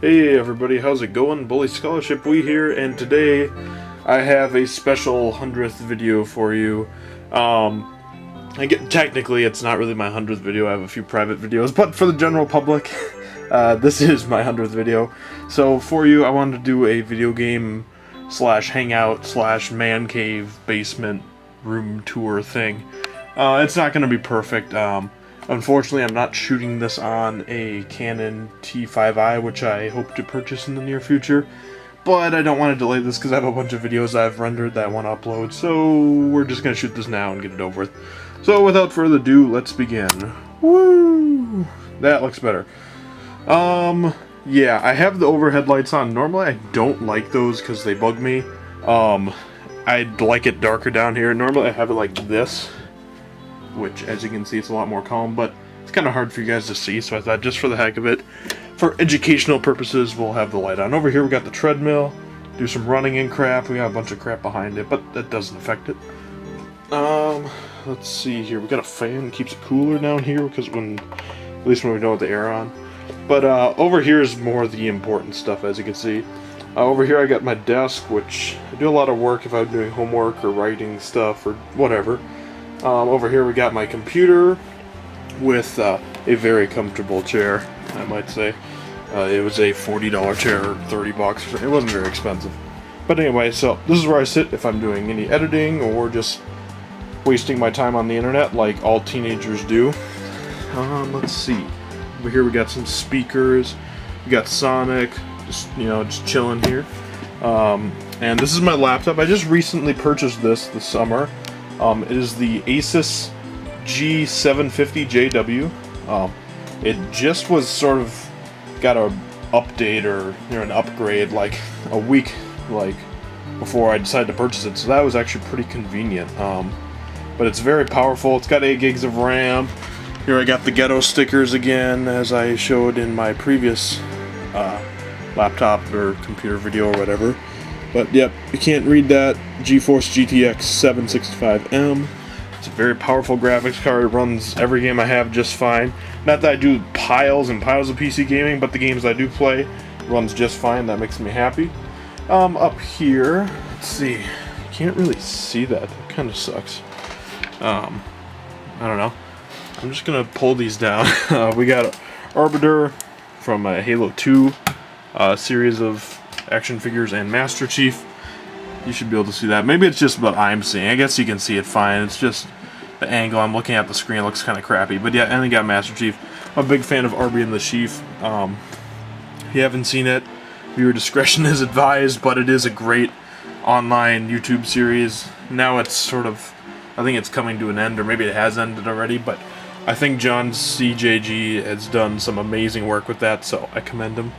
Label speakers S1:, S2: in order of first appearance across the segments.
S1: Hey everybody, how's it going? Bully Scholarship We here, and today I have a special 100th video for you. Technically it's not really my 100th video, I have a few private videos, but for the general public, this is my 100th video. So for you, I wanted to do a video game slash hangout slash man cave basement room tour thing. It's not going to be perfect. Unfortunately, I'm not shooting this on a Canon T5i, which I hope to purchase in the near future. But I don't want to delay this because I have a bunch of videos I've rendered that I want to upload. So we're just going to shoot this now and get it over with. So without further ado, let's begin. Woo! That looks better. Yeah, I have the overhead lights on. Normally I don't like those because they bug me. I'd like it darker down here. Normally I have it like this, which, as you can see, it's a lot more calm, but it's kind of hard for you guys to see, so I thought just for the heck of it, for educational purposes, we'll have the light on. Over here we got the treadmill, do some running and crap. We got a bunch of crap behind it, but that doesn't affect it. Let's see here. We got a fan, keeps it cooler down here, because at least when we don't have the air on. But over here is more the important stuff, as you can see. Over here I got my desk, which I do a lot of work if I'm doing homework or writing stuff or whatever. Over here we got my computer with a very comfortable chair, I might say. It was a $40 chair, or 30 bucks. It wasn't very expensive. But anyway, so this is where I sit if I'm doing any editing or just wasting my time on the internet like all teenagers do. Let's see. Over here we got some speakers. We got Sonic, just chilling here. And this is my laptop. I just recently purchased this summer. It is the Asus G750JW. It just was sort of got an update or an upgrade like a week before I decided to purchase it, so that was actually pretty convenient. But it's very powerful. It's got 8 gigs of RAM. Here I got the ghetto stickers again, as I showed in my previous laptop or computer video or whatever. But yep, you can't read that. GeForce GTX 765M. It's a very powerful graphics card. It runs every game I have just fine. Not that I do piles and piles of PC gaming, but the games I do play runs just fine. That makes me happy. Up here, let's see. You can't really see that. That kind of sucks. I don't know. I'm just gonna pull these down. We got Arbiter from Halo 2 series of action figures and Master Chief. You should be able to see that. Maybe it's just what I'm seeing. I guess you can see it fine. It's just the angle I'm looking at the screen looks kind of crappy. But yeah, and then got Master Chief. I'm a big fan of Arby and the Chief. If you haven't seen it, viewer discretion is advised, but it is a great online YouTube series. Now it's sort of, I think it's coming to an end, or maybe it has ended already, but I think John CJG has done some amazing work with that, so I commend him.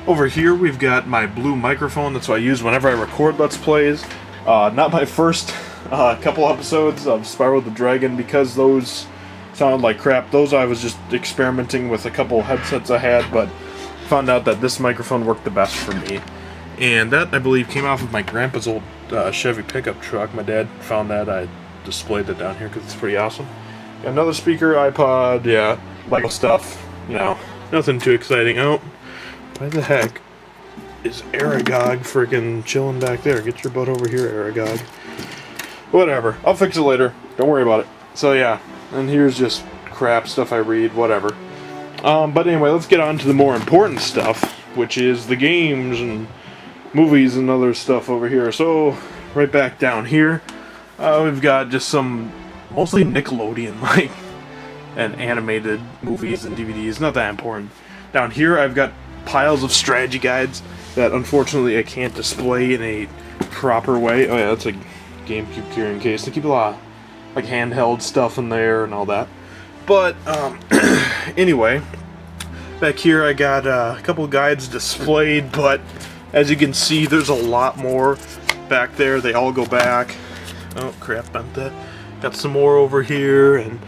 S1: Over here we've got my blue microphone. That's what I use whenever I record Let's Plays. Not my first couple episodes of Spiral the Dragon, because those sounded like crap. Those I was just experimenting with a couple headsets I had, but found out that this microphone worked the best for me. And that, I believe, came off of my grandpa's old Chevy pickup truck. My dad found that. I displayed it down here because it's pretty awesome. Got another speaker, iPod, yeah, Lego stuff. Nothing too exciting. Oh. Why the heck is Aragog freaking chilling back there? Get your butt over here, Aragog. Whatever. I'll fix it later. Don't worry about it. So yeah, and here's just crap stuff I read, whatever. But anyway, let's get on to the more important stuff, which is the games and movies and other stuff over here. So, right back down here, we've got just some mostly Nickelodeon, and animated movies and DVDs. Not that important. Down here, I've got piles of strategy guides that unfortunately I can't display in a proper way. Oh yeah, that's a GameCube carrying case. They keep a lot of handheld stuff in there and all that. But anyway, back here I got a couple guides displayed, but as you can see, there's a lot more back there. They all go back. Oh crap, bent that. Got some more over here and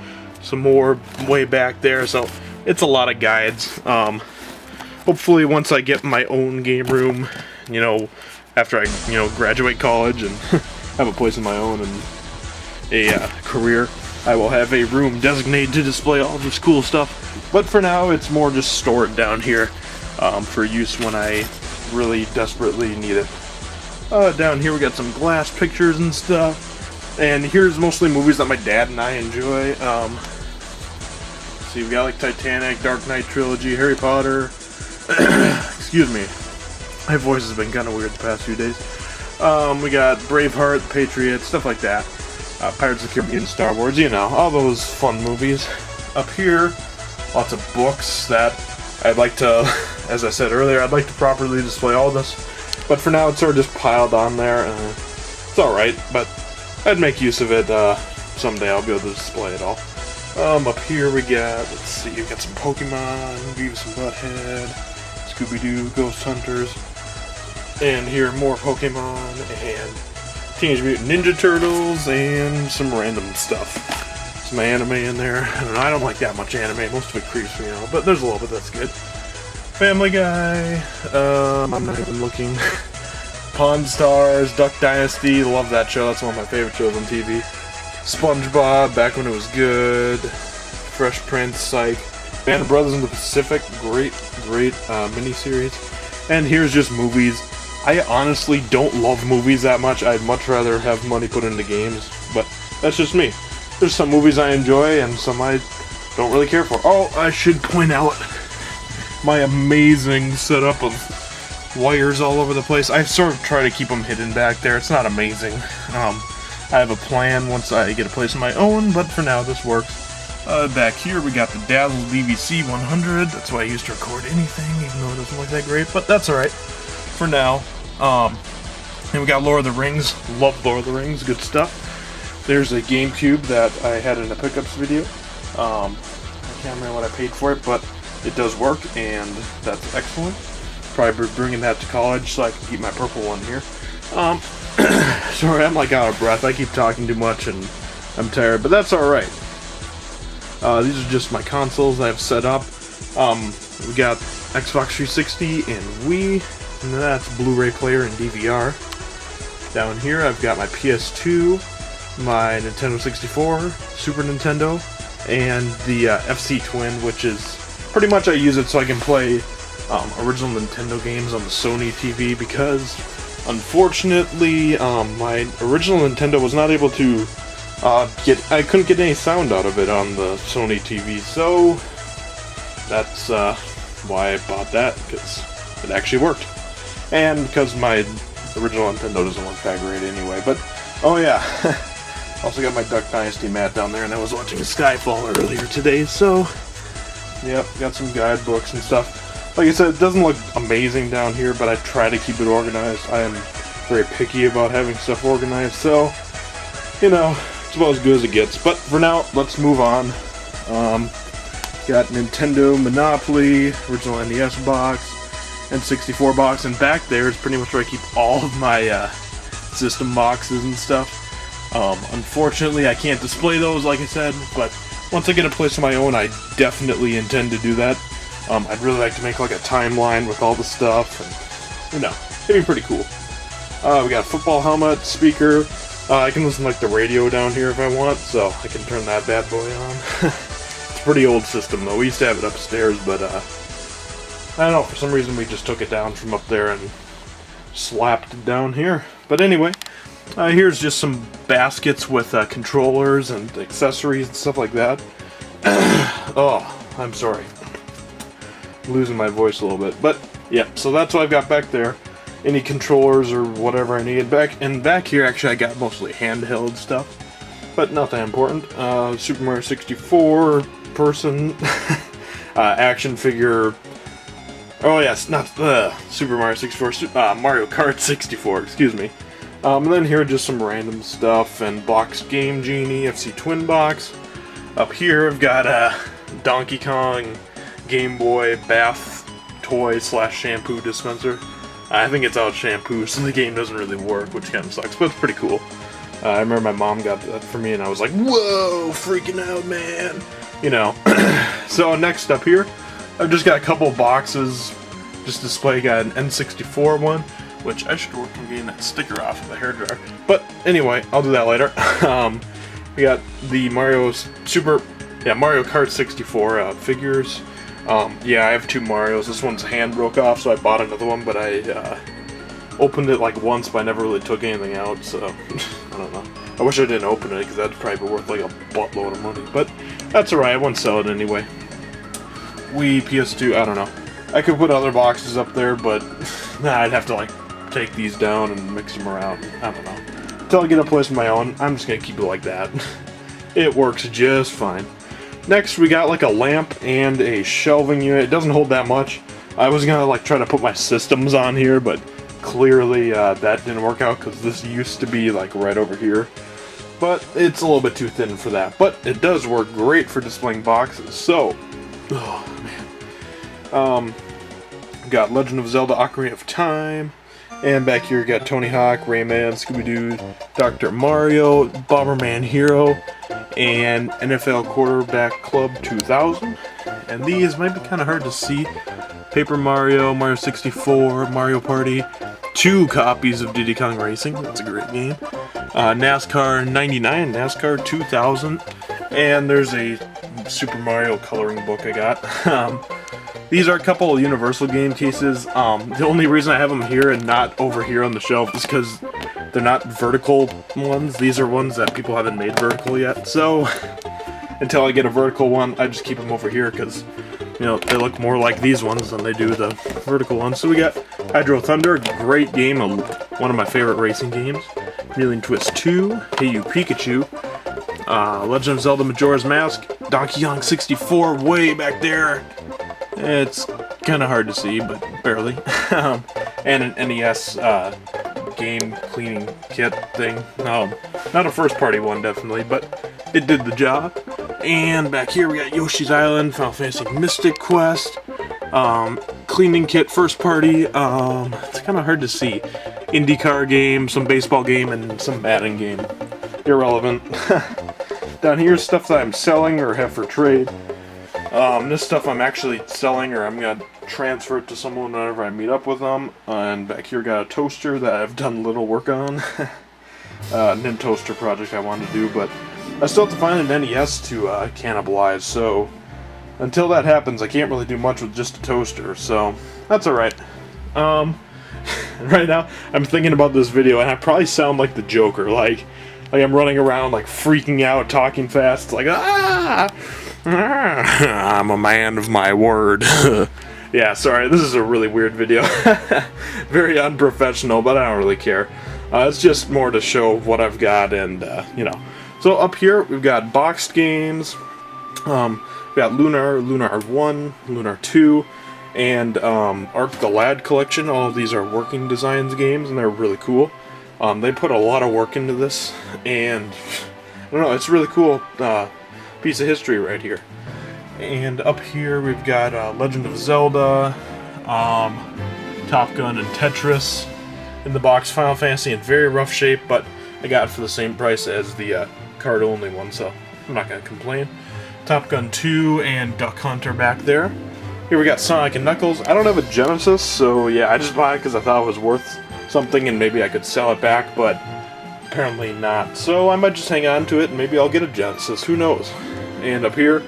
S1: some more way back there. So it's a lot of guides. Hopefully once I get my own game room, after I, graduate college and have a place of my own and a career, I will have a room designated to display all this cool stuff. But for now, it's more just stored down here. for use when I really desperately need it. Down here we got some glass pictures and stuff, and here's mostly movies that my dad and I enjoy. So you've got like Titanic, Dark Knight Trilogy, Harry Potter. Excuse me, my voice has been kind of weird the past few days. We got Braveheart, The Patriot, stuff like that. Pirates of the Caribbean, Star Wars, you know, all those fun movies. Up here, lots of books that I'd like to, as I said earlier, I'd like to properly display all this. But for now, it's sort of just piled on there. It's alright, but I'd make use of it. Someday I'll be able to display it all. Up here we got, let's see, we got some Pokemon, Beavis and Butthead, Scooby-Doo, Ghost Hunters, and here more Pokemon, and Teenage Mutant Ninja Turtles, and some random stuff. Some anime in there. I don't like that much anime, most of it creeps me out, but there's a little bit that's good. Family Guy, I'm not even looking. Pawn Stars, Duck Dynasty, love that show, that's one of my favorite shows on TV. SpongeBob, back when it was good. Fresh Prince, Psych. Band of Brothers in the Pacific, great miniseries. And here's just movies. I honestly don't love movies that much. I'd much rather have money put into games, but that's just me. There's some movies I enjoy and some I don't really care for. Oh, I should point out my amazing setup of wires all over the place. I sort of try to keep them hidden back there. It's not amazing. I have a plan once I get a place of my own, but for now this works. Back here we got the Dazzle DVC 100. That's why I used to record anything, even though it doesn't look that great, but that's alright for now. And we got Lord of the Rings. Love Lord of the Rings, good stuff. There's a GameCube that I had in a pickups video. I can't remember what I paid for it, but it does work, and that's excellent. Probably bringing that to college so I can keep my purple one here. Sorry, I'm like out of breath. I keep talking too much and I'm tired, but that's alright. These are just my consoles I have set up. We got Xbox 360 and Wii, and that's Blu-ray player and DVR. Down here I've got my PS2, my Nintendo 64, Super Nintendo, and the FC Twin, which is pretty much I use it so I can play original Nintendo games on the Sony TV, because unfortunately my original Nintendo was not able to I couldn't get any sound out of it on the Sony TV, so that's why I bought that, because it actually worked. And because my original Nintendo doesn't work that great anyway, but oh yeah. Also got my Duck Dynasty mat down there, and I was watching Skyfall earlier today, so yep, got some guidebooks and stuff. Like I said, it doesn't look amazing down here, but I try to keep it organized. I am very picky about having stuff organized, so, you know, it's about as good as it gets. But for now, let's move on. Got Nintendo Monopoly, original NES box, N64 box, and back there is pretty much where I keep all of my system boxes and stuff. Unfortunately, I can't display those, like I said, but once I get a place of my own, I definitely intend to do that. I'd really like to make like a timeline with all the stuff, and, you know, it'd be pretty cool. We got a football helmet, speaker. I can listen to like the radio down here if I want, so I can turn that bad boy on. It's a pretty old system though. We used to have it upstairs, but I don't know, for some reason we just took it down from up there and slapped it down here. But anyway, here's just some baskets with controllers and accessories and stuff like that. Oh, I'm sorry. Losing my voice a little bit, but yeah, so that's what I've got back there. Any controllers or whatever I need. Back here, actually, I got mostly handheld stuff, but nothing important. Super Mario 64 person action figure. Oh yes, not Super Mario 64, Mario Kart 64. Excuse me. And then here are just some random stuff and box Game Genie, FC Twin box. Up here, I've got a Donkey Kong Game Boy bath toy / shampoo dispenser. I think it's out shampoo, so the game doesn't really work, which kind of sucks, but it's pretty cool. I remember my mom got that for me, and I was like, whoa, freaking out, man. You know. So next up here, I've just got a couple boxes. Just display, got an N64 one, which I should work on getting that sticker off of the hairdryer. But anyway, I'll do that later. We got the Mario Kart 64 figures. Yeah, I have 2 Marios. This one's hand broke off, so I bought another one, but I opened it like once, but I never really took anything out, so I don't know. I wish I didn't open it, because that'd probably be worth like a buttload of money, but that's alright, I won't sell it anyway. Wii, PS2, I don't know. I could put other boxes up there, but I'd have to like take these down and mix them around. I don't know. Until I get a place of my own, I'm just gonna keep it like that. It works just fine. Next, we got like a lamp and a shelving unit. It doesn't hold that much. I was gonna like try to put my systems on here, but clearly that didn't work out because this used to be like right over here. But it's a little bit too thin for that. But it does work great for displaying boxes. So, oh man. Got Legend of Zelda Ocarina of Time. And back here we got Tony Hawk, Rayman, Scooby-Doo, Dr. Mario, Bomberman Hero, and NFL Quarterback Club 2000. And these might be kind of hard to see. Paper Mario, Mario 64, Mario Party, 2 copies of Diddy Kong Racing, that's a great game. NASCAR 99, NASCAR 2000, and there's a Super Mario coloring book I got. These are a couple of Universal game cases. The only reason I have them here and not over here on the shelf is because they're not vertical ones. These are ones that people haven't made vertical yet. So until I get a vertical one, I just keep them over here because, you know, they look more like these ones than they do the vertical ones. So we got Hydro Thunder, a great game, one of my favorite racing games. Reeling Twist 2, Hey You Pikachu, Legend of Zelda Majora's Mask, Donkey Kong 64 way back there. It's kind of hard to see, but barely. And an NES game cleaning kit thing. Not a first-party one, definitely, but it did the job. And back here we got Yoshi's Island, Final Fantasy Mystic Quest, cleaning kit, first-party. It's kind of hard to see. IndyCar game, some baseball game, and some Madden game. Irrelevant. Down here's stuff that I'm selling or have for trade. This stuff I'm actually selling, or I'm gonna transfer it to someone whenever I meet up with them. And back here got a toaster that I've done little work on. Nin toaster project I wanted to do, but I still have to find an NES to cannibalize, so until that happens I can't really do much with just a toaster, so that's alright. Right now I'm thinking about this video and I probably sound like the Joker, like I'm running around like freaking out, talking fast, like I'm a man of my word. Yeah, sorry, this is a really weird video. Very unprofessional, but I don't really care. It's just more to show what I've got, and you know. So up here we've got boxed games. We got Lunar 1, Lunar 2, and Arc the Lad Collection. All of these are Working Designs games, and they're really cool. They put a lot of work into this, and I don't know, it's a really cool piece of history right here. And up here we've got Legend of Zelda, Top Gun, and Tetris in the box. Final Fantasy in very rough shape, but I got it for the same price as the card-only one, so I'm not going to complain. Top Gun 2 and Duck Hunt are back there. Here we got Sonic and Knuckles. I don't have a Genesis, so yeah, I just bought it because I thought it was worth something and maybe I could sell it back, but apparently not. So I might just hang on to it and maybe I'll get a Genesis, who knows. And up here,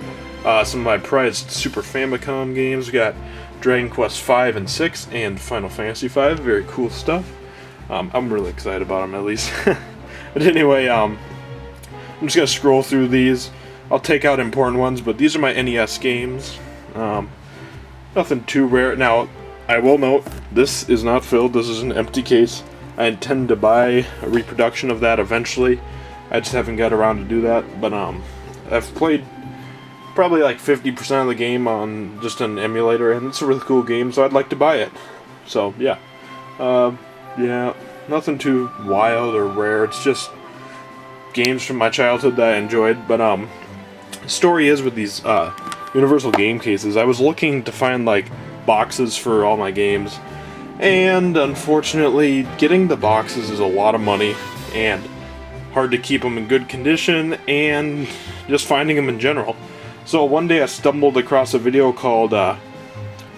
S1: some of my prized Super Famicom games. We got Dragon Quest 5 and 6 and Final Fantasy 5. Very cool stuff. I'm really excited about them, at least. But anyway, I'm just going to scroll through these. I'll take out important ones, but these are my NES games. Nothing too rare. Now, I will note, this is not filled. This is an empty case. I intend to buy a reproduction of that eventually. I just haven't got around to do that. But I've played probably like 50% of the game on just an emulator, and it's a really cool game, so I'd like to buy it. So, yeah. Yeah, nothing too wild or rare. It's just games from my childhood that I enjoyed. But the story is with these Universal game cases, I was looking to find like boxes for all my games, and unfortunately getting the boxes is a lot of money and hard to keep them in good condition, and just finding them in general. So one day I stumbled across a video called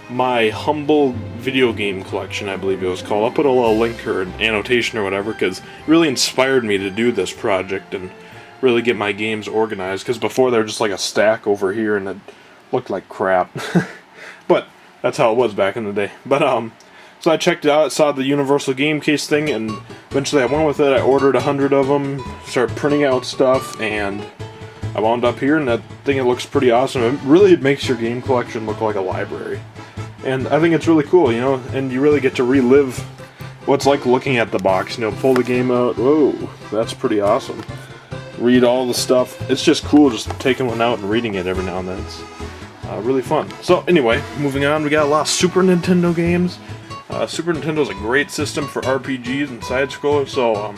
S1: My Humble Video Game Collection, I believe it was called. I'll put a little link or an annotation or whatever, because it really inspired me to do this project and really get my games organized, because before they were just like a stack over here and it looked like crap. That's how it was back in the day. But so I checked it out, saw the universal game case thing, and eventually I went with it. I ordered 100 of them, started printing out stuff, and I wound up here, and that thing, it looks pretty awesome. It makes your game collection look like a library. And I think it's really cool, you know, and you really get to relive what's like looking at the box, you know, pull the game out. Whoa, that's pretty awesome. Read all the stuff. It's just cool just taking one out and reading it every now and then. It's really fun. So anyway, moving on, we got a lot of Super Nintendo games. Super Nintendo's a great system for RPGs and side-scrollers, so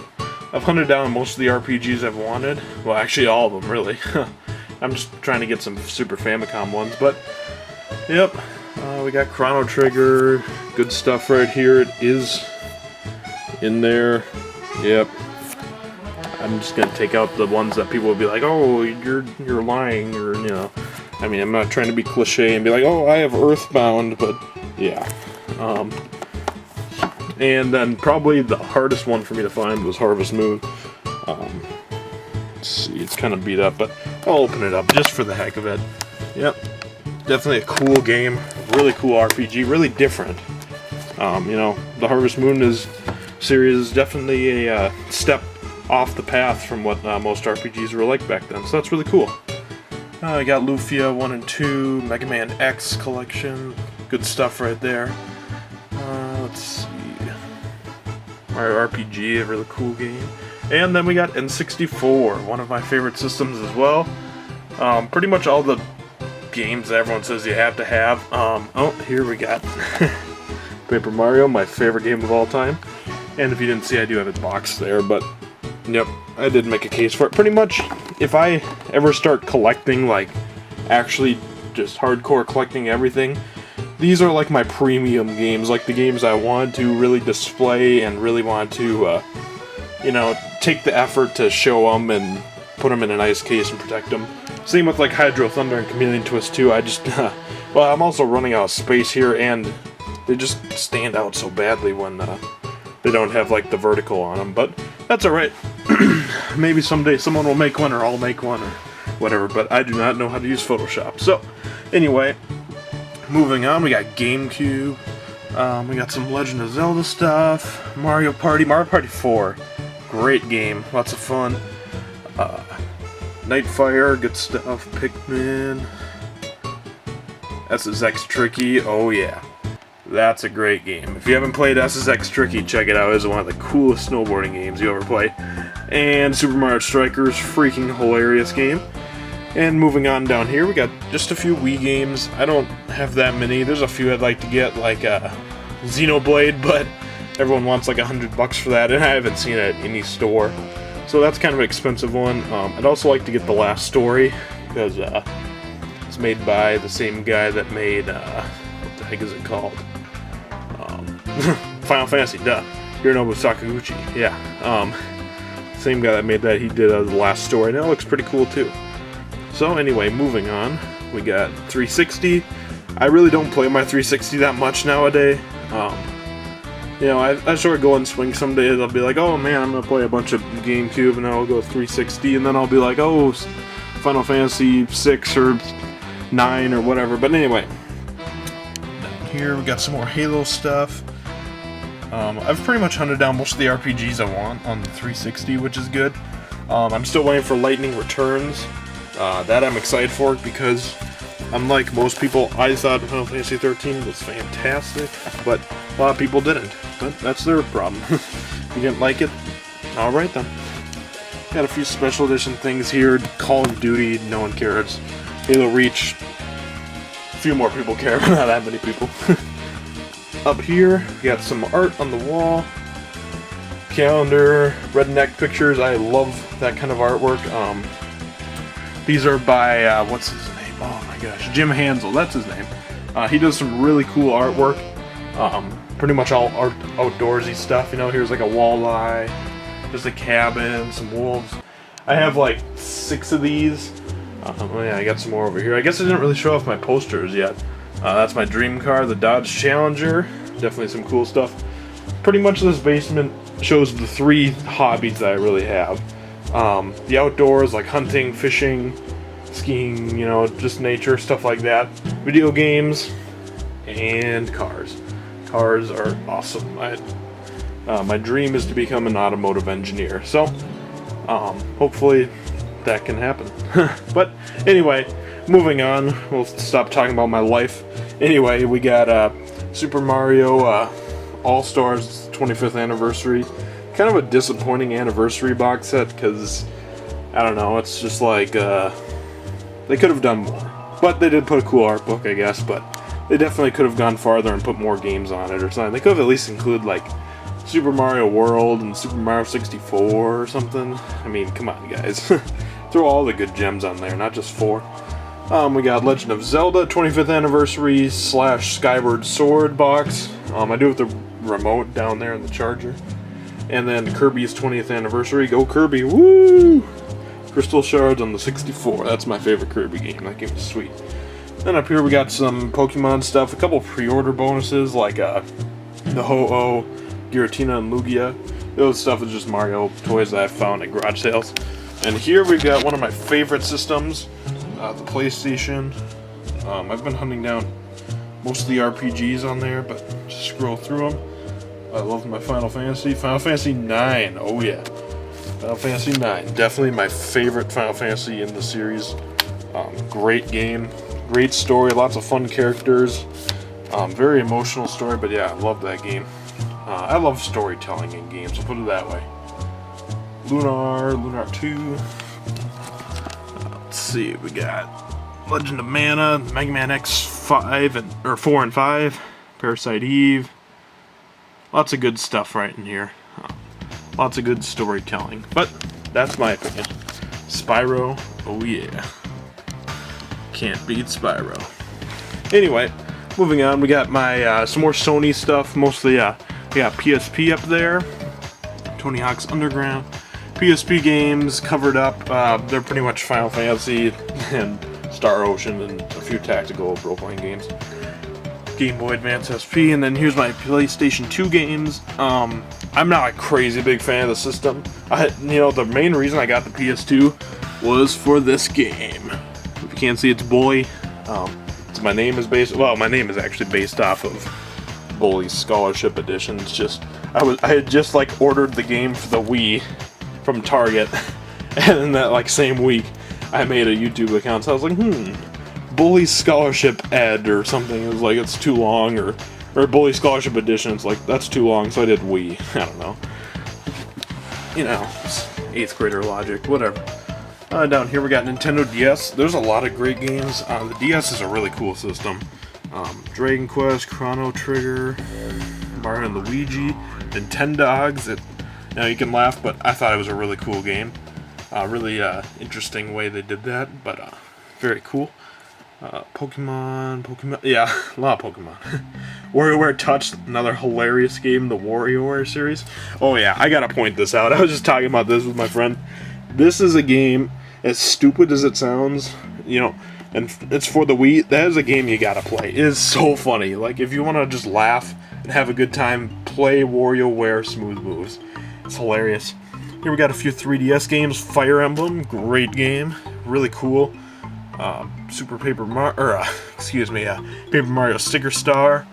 S1: I've hunted down most of the RPGs I've wanted. Well, actually all of them, really. I'm just trying to get some Super Famicom ones, but yep. We got Chrono Trigger, good stuff right here. It is in there. Yep. I'm just gonna take out the ones that people will be like, "Oh, you're lying," or you know. I mean, I'm not trying to be cliche and be like, "Oh, I have Earthbound," but yeah. And then probably the hardest one for me to find was Harvest Moon. Let's see, it's kind of beat up, but I'll open it up just for the heck of it. Yep. Definitely a cool game, really cool RPG, really different. You know, the Harvest Moon series is definitely a step off the path from what most RPGs were like back then, so that's really cool. I got Lufia 1 and 2, Mega Man X collection, good stuff right there. Let's see, Mario RPG, a really cool game. And then we got N64, one of my favorite systems as well. Pretty much all the games that everyone says you have to have. Oh, here we got Paper Mario, my favorite game of all time. And if you didn't see, I do have a box there, but yep, I did make a case for it. Pretty much, if I ever start collecting, like, actually just hardcore collecting everything, these are like my premium games, like the games I want to really display and really want to, you know, take the effort to show them and put them in a nice case and protect them. Same with like Hydro Thunder and Chameleon Twist 2. I just, well, I'm also running out of space here, and they just stand out so badly when they don't have like the vertical on them. But that's alright. Maybe someday someone will make one, or I'll make one, or whatever. But I do not know how to use Photoshop. So, anyway, moving on, we got GameCube. We got some Legend of Zelda stuff. Mario Party 4. Great game. Lots of fun. Nightfire, good stuff. Pikmin. SSX Tricky, oh yeah. That's a great game. If you haven't played SSX Tricky, check it out. It's one of the coolest snowboarding games you ever play. And Super Mario Strikers, freaking hilarious game. And moving on down here, we got just a few Wii games. I don't have that many. There's a few I'd like to get, like Xenoblade, but everyone wants like $100 for that, and I haven't seen it at any store. So that's kind of an expensive one. I'd also like to get The Last Story, because it's made by the same guy that made, what the heck is it called? Final Fantasy, duh. Hironobu Sakaguchi, yeah. Same guy that made that, he did The Last Story, and it looks pretty cool too. So anyway, moving on, we got 360. I really don't play my 360 that much nowadays. You know, I sort of go and swing some days. I'll be like, oh man, I'm gonna play a bunch of GameCube, and then I'll go 360, and then I'll be like, oh, Final Fantasy 6 or 9 or whatever. But anyway, down here we got some more Halo stuff. I've pretty much hunted down most of the RPGs I want on the 360, which is good. I'm still waiting for Lightning Returns. That I'm excited for, because unlike most people, I thought Final Fantasy 13 was fantastic, but a lot of people didn't. But that's their problem. If you didn't like it, alright then. Got a few special edition things here. Call of Duty, no one cares. Halo Reach, a few more people care, but not that many people. Up here, we got some art on the wall. Calendar, redneck pictures. I love that kind of artwork. These are by, what's his name? Oh my gosh, Jim Hansel, that's his name. He does some really cool artwork. Pretty much all outdoorsy stuff, you know. Here's like a walleye, just a cabin, some wolves. I have like 6 of these. Oh yeah, I got some more over here. I guess I didn't really show off my posters yet. That's my dream car, the Dodge Challenger. Definitely some cool stuff. Pretty much this basement shows the 3 hobbies that I really have. The outdoors, like hunting, fishing, skiing, you know, just nature, stuff like that. Video games, and cars. Cars are awesome. My dream is to become an automotive engineer, so hopefully that can happen. But anyway, moving on. We'll stop talking about my life. Anyway, we got Super Mario All-Stars 25th anniversary. Kind of a disappointing anniversary box set because, I don't know, it's just like they could have done more. But they did put a cool art book, I guess, but they definitely could have gone farther and put more games on it or something. They could have at least included like Super Mario World and Super Mario 64 or something. I mean, come on, guys. Throw all the good gems on there, not just 4. We got Legend of Zelda 25th Anniversary / Skyward Sword box. I do have the remote down there in the charger. And then Kirby's 20th Anniversary. Go Kirby, woo! Crystal Shards on the 64. That's my favorite Kirby game. That game is sweet. Then up here we got some Pokemon stuff. A couple pre-order bonuses like the Ho-Oh, Giratina, and Lugia. Those stuff is just Mario toys that I found at garage sales. And here we've got one of my favorite systems, the PlayStation. I've been hunting down most of the RPGs on there, but just scroll through them. I love my Final Fantasy. Final Fantasy 9. Oh yeah. Final Fantasy 9, definitely my favorite Final Fantasy in the series. Great game, great story, lots of fun characters, very emotional story, but yeah, I love that game. I love storytelling in games, I'll put it that way. Lunar 2. Let's see, we got Legend of Mana, Mega Man X 4 and 5, Parasite Eve. Lots of good stuff right in here. Lots of good storytelling, but that's my opinion. Spyro, oh yeah. Can't beat Spyro. Anyway, moving on, we got my some more Sony stuff. Mostly, we got PSP up there. Tony Hawk's Underground. PSP games covered up. They're pretty much Final Fantasy and Star Ocean and a few tactical role-playing games. Game Boy Advance SP, and then here's my PlayStation 2 games. I'm not a crazy big fan of the system. The main reason I got the PS2 was for this game. If you can't see, it's Bully. My name is actually based off of Bully's Scholarship Edition. It's just I had just like ordered the game for the Wii from Target, and in that same week I made a YouTube account. So I was like, Bully's Scholarship Ed or something. It was like, it's too long, or Bully Scholarship Edition. It's like, that's too long, so I did Wii. I don't know. It's 8th grader logic, whatever. Down here we got Nintendo DS. There's a lot of great games. The DS is a really cool system. Dragon Quest, Chrono Trigger, Mario and Luigi, Nintendogs. Now you can laugh, but I thought it was a really cool game. Really interesting way they did that, but very cool. Pokemon, yeah, a lot of Pokemon. WarioWare Touch, another hilarious game, the WarioWare series. Oh yeah, I gotta point this out. I was just talking about this with my friend. This is a game, as stupid as it sounds, and it's for the Wii. That is a game you gotta play. It is so funny. Like, if you want to just laugh and have a good time, play WarioWare Smooth Moves. It's hilarious. Here we got a few 3DS games. Fire Emblem, great game, really cool. Paper Mario Sticker Star.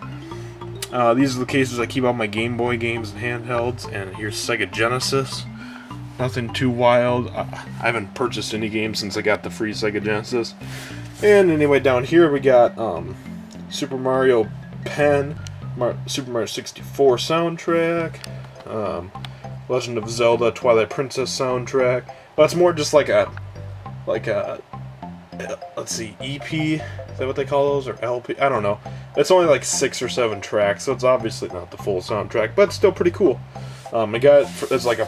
S1: These are the cases I keep all my Game Boy games and handhelds. And here's Sega Genesis. Nothing too wild. I haven't purchased any games since I got the free Sega Genesis. And anyway, down here we got Super Mario Pen, Super Mario 64 soundtrack, Legend of Zelda Twilight Princess soundtrack. Well, it's more just like a let's see, EP, is that what they call those, or LP? I don't know. It's only like 6 or 7 tracks, so it's obviously not the full soundtrack, but it's still pretty cool. I got it as like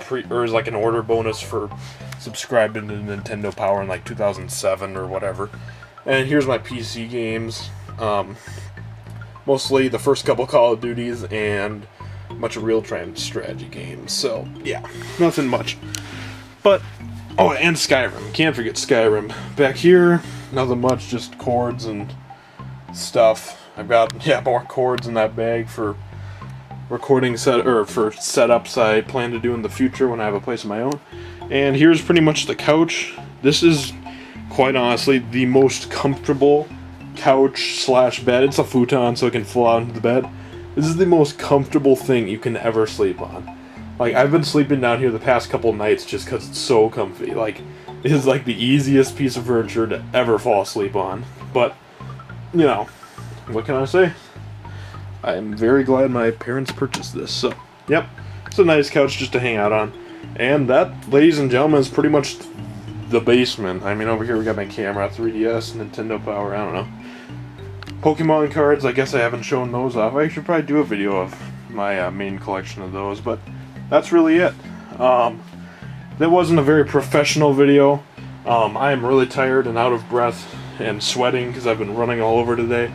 S1: an order bonus for subscribing to Nintendo Power in like 2007 or whatever. And here's my PC games. Mostly the first couple Call of Duties and a bunch of real-time strategy games. So yeah, nothing much. But and Skyrim. Can't forget Skyrim. Back here, nothing much, just cords and stuff. I've got more cords in that bag for recording for setups I plan to do in the future when I have a place of my own. And here's pretty much the couch. This is quite honestly the most comfortable couch slash bed. It's a futon, so it can fall out into the bed. This is the most comfortable thing you can ever sleep on. Like, I've been sleeping down here the past couple nights just because it's so comfy. Like, it is like the easiest piece of furniture to ever fall asleep on. But, you know, what can I say? I'm very glad my parents purchased this. So, yep, it's a nice couch just to hang out on. And that, ladies and gentlemen, is pretty much the basement. I mean, over here we got my camera, 3DS, Nintendo Power, I don't know. Pokemon cards, I guess I haven't shown those off. I should probably do a video of my main collection of those, but that's really it. That wasn't a very professional video. I am really tired and out of breath and sweating because I've been running all over today.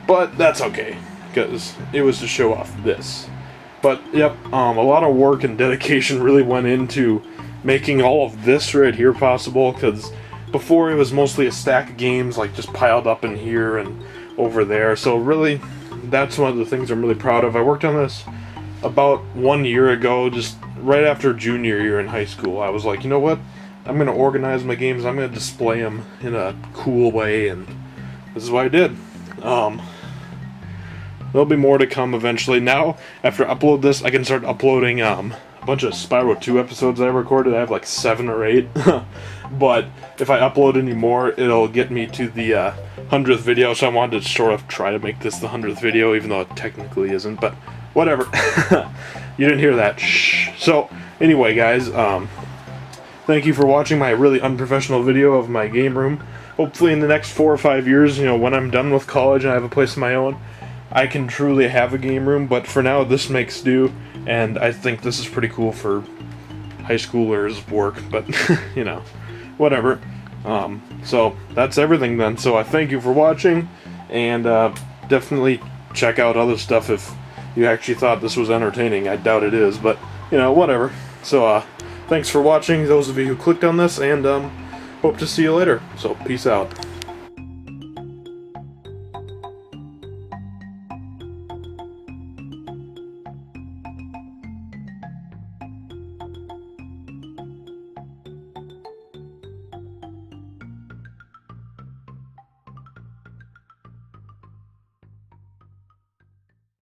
S1: But that's okay, because it was to show off this. But, yep, a lot of work and dedication really went into making all of this right here possible, because before it was mostly a stack of games, like, just piled up in here and over there. So really, that's one of the things I'm really proud of. I worked on this about 1 year ago, just right after junior year in high school. I was like, you know what? I'm going to organize my games. I'm going to display them in a cool way, and this is what I did. There'll be more to come eventually. Now, after I upload this, I can start uploading a bunch of Spyro 2 episodes I recorded. I have like 7 or 8. But if I upload any more, it'll get me to the 100th video, so I wanted to sort of try to make this the 100th video, even though it technically isn't, but whatever. You didn't hear that. Shh. So, anyway, guys, thank you for watching my really unprofessional video of my game room. Hopefully in the next 4 or 5 years, you know, when I'm done with college and I have a place of my own, I can truly have a game room, but for now, this makes do, and I think this is pretty cool for high schoolers' work, but, you know, whatever. So that's everything then. So I thank you for watching, and definitely check out other stuff if you actually thought this was entertaining. I doubt it is, but you know, whatever. So thanks for watching, those of you who clicked on this, and hope to see you later. So peace out.